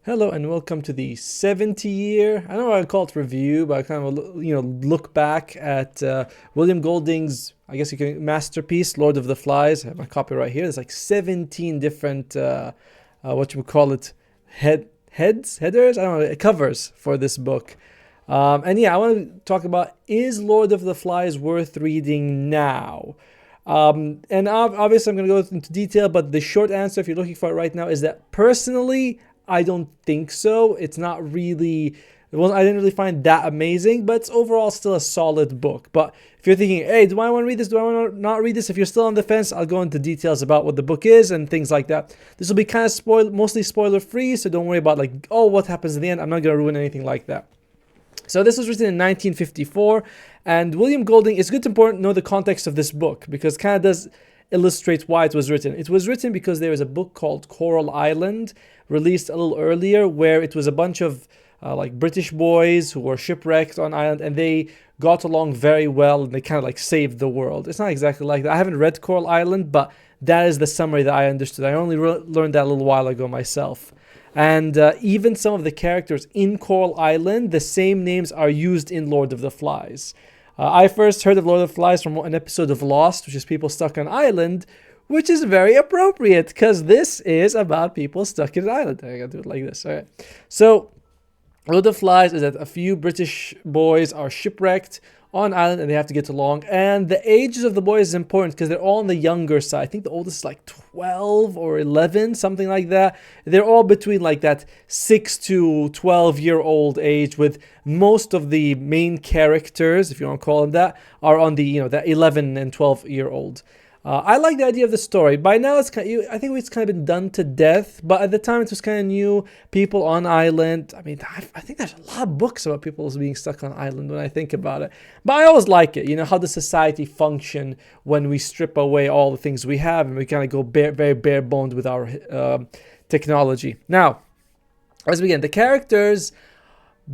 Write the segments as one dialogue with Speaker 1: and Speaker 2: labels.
Speaker 1: Hello and welcome to the 70-year, I don't know what I call it review, but I kind of, look back at William Golding's, I guess you can, masterpiece, Lord of the Flies. I have my copy right here. There's like 17 different, what you would call it, headers? I don't know, covers for this book. And yeah, I want to talk about, is Lord of the Flies worth reading now? And obviously, I'm going to go into detail, but the short answer, if you're looking for it right now, is that personally, I don't think so. It's not really, well, I didn't really find that amazing, but it's overall still a solid book. But if you're thinking, hey, do I want to read this? Do I want to not read this? If you're still on the fence, I'll go into details about what the book is and things like that. This will be kind of mostly spoiler free, so don't worry about like, oh, what happens in the end. I'm not going to ruin anything like that. So this was written in 1954, and William Golding, it's good to important know the context of this book because it kind of does illustrate why it was written. It was written because there was a book called Coral Island, released a little earlier, where it was a bunch of like British boys who were shipwrecked on island, and they got along very well, and they kind of like saved the world. It's not exactly like that. I haven't read Coral Island, but that is the summary that I understood. I only learned that a little while ago myself. And even some of the characters in Coral Island, the same names are used in Lord of the Flies. I first heard of Lord of the Flies from an episode of Lost, which is people stuck on an island, which is very appropriate because this is about people stuck in an island. I gotta do it like this. All right. So Lord of the Flies is that a few British boys are shipwrecked on an island and they have to get along. And the ages of the boys is important because they're all on the younger side. I think the oldest is like 12 or 11, something like that. They're all between like that 6 to 12-year-old age, with most of the main characters, if you want to call them that, are on the, that 11 and 12-year-old. I like the idea of the story. By now, I think it's kind of been done to death, but at the time it was kind of new. People on island. I mean, I think there's a lot of books about people being stuck on island when I think about it. But I always like it. How does society function when we strip away all the things we have and we kind of go very bare boned with our technology. Now, let's begin. The characters.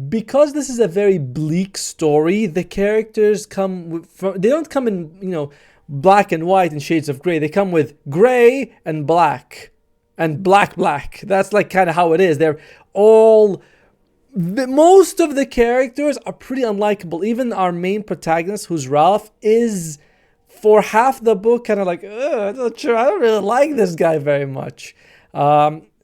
Speaker 1: Because this is a very bleak story, the characters they don't come in, black and white and shades of gray. They come with gray and black and black. That's like kind of how it is. Most of the characters are pretty unlikable. Even our main protagonist, who's Ralph, is for half the book kind of like, I'm not sure. I don't really like this guy very much.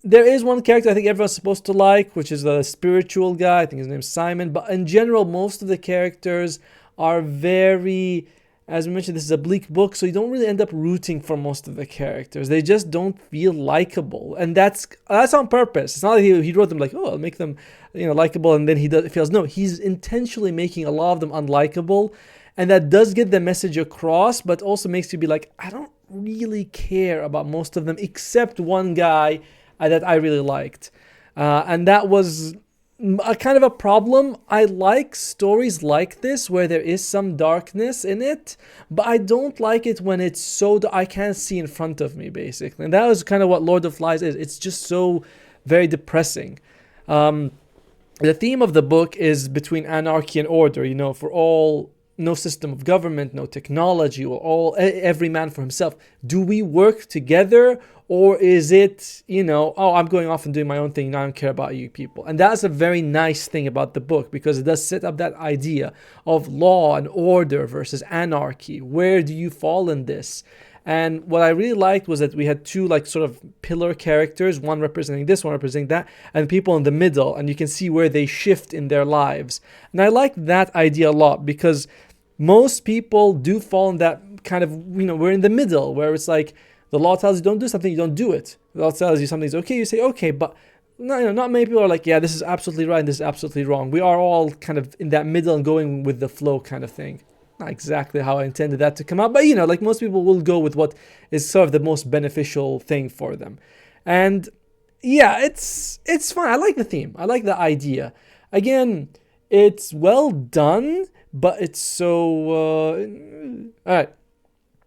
Speaker 1: There is one character I think everyone's supposed to like, which is the spiritual guy. I think his name's Simon. But in general, most of the characters are very, as we mentioned, this is a bleak book, so you don't really end up rooting for most of the characters. They just don't feel likable, and that's on purpose. It's not like he wrote them like, oh, I'll make them, likable, and then he feels no. He's intentionally making a lot of them unlikable, and that does get the message across, but also makes you be like, I don't really care about most of them except one guy that I really liked, and that was a kind of a problem. I like stories like this where there is some darkness in it, but I don't like it when it's so I can't see in front of me, basically. And that was kind of what Lord of the Flies is. It's just so very depressing. The theme of the book is between anarchy and order. For all, no system of government, no technology, or every man for himself. Do we work together, or is it, oh, I'm going off and doing my own thing, I don't care about you people? And that's a very nice thing about the book, because it does set up that idea of law and order versus anarchy. Where do you fall in this? And what I really liked was that we had two like sort of pillar characters, one representing this, one representing that, and people in the middle, and you can see where they shift in their lives. And I like that idea a lot, because most people do fall in that kind of, we're in the middle, where it's like the law tells you don't do something, you don't do it. The law tells you something's okay, you say okay, but not many people are like, yeah, this is absolutely right and this is absolutely wrong. We are all kind of in that middle and going with the flow kind of thing. Not exactly how I intended that to come out, but like most people will go with what is sort of the most beneficial thing for them. And yeah, it's fun. I like the theme. I like the idea. Again, it's well done, but it's so all right.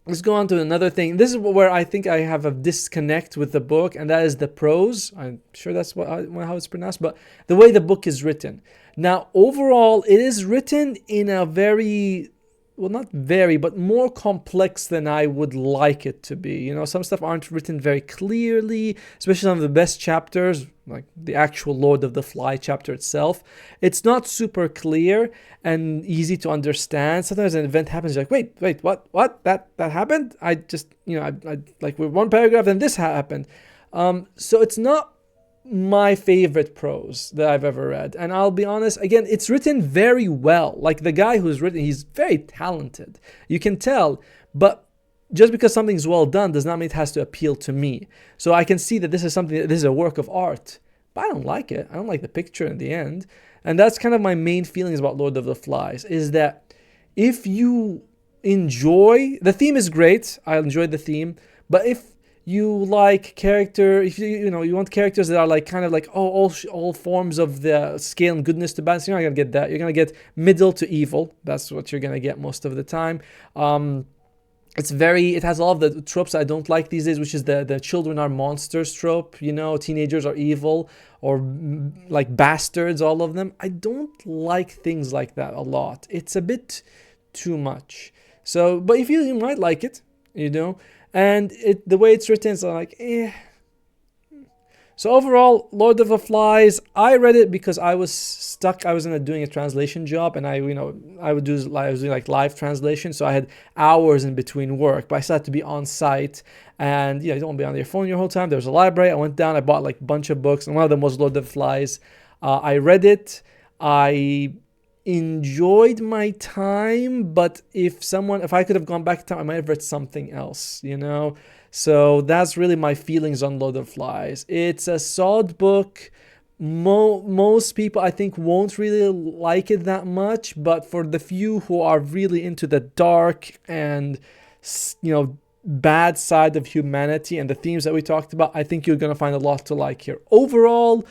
Speaker 1: Let's go on to another thing. This is where I think I have a disconnect with the book, and that is the prose. I'm sure that's how it's pronounced, but the way the book is written. Now, overall, it is written in a very, well, not very, but more complex than I would like it to be. Some stuff aren't written very clearly, especially some of the best chapters. like the actual Lord of the Fly chapter itself. It's not super clear and easy to understand. Sometimes an event happens, you're like, wait, what? That happened? I just, I like with one paragraph, and this happened. So it's not my favorite prose that I've ever read. And I'll be honest, again, it's written very well. Like the guy who's written, he's very talented. You can tell, but just because something's well done does not mean it has to appeal to me. So I can see that this is a work of art, but I don't like it. I don't like the picture in the end. And that's kind of my main feelings about Lord of the Flies, is that if you enjoy, the theme is great. I enjoyed the theme, but if you like if you want characters that are like kind of like all forms of the scale and goodness to balance, you're not gonna get that. You're gonna get middle to evil. That's what you're gonna get most of the time. It has all of the tropes I don't like these days, which is the children are monsters trope, teenagers are evil, or like bastards, all of them. I don't like things like that a lot. It's a bit too much. So, but if you might like it, and the way it's written is like, So overall, Lord of the Flies, I read it because I was stuck. I was doing a translation job, and I was doing like live translation, so I had hours in between work, but I still had to be on site, and you don't want to be on your phone your whole time. There was a library. I went down, I bought like a bunch of books, and one of them was Lord of the Flies. I read it. I enjoyed my time, but if I could have gone back in time, I might have read something else, So that's really my feelings on Lord of the Flies. It's a solid book. Most people, I think, won't really like it that much, but for the few who are really into the dark and bad side of humanity and the themes that we talked about, I think you're gonna find a lot to like here. Overall,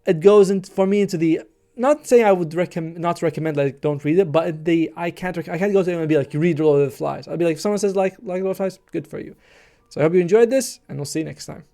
Speaker 1: it goes for me into the, not saying I would not recommend, like, don't read it, but I can't go to them and be like, read Lord of the Flies. I'll be like, if someone says like Lord of the Flies, good for you. So I hope you enjoyed this, and we'll see you next time.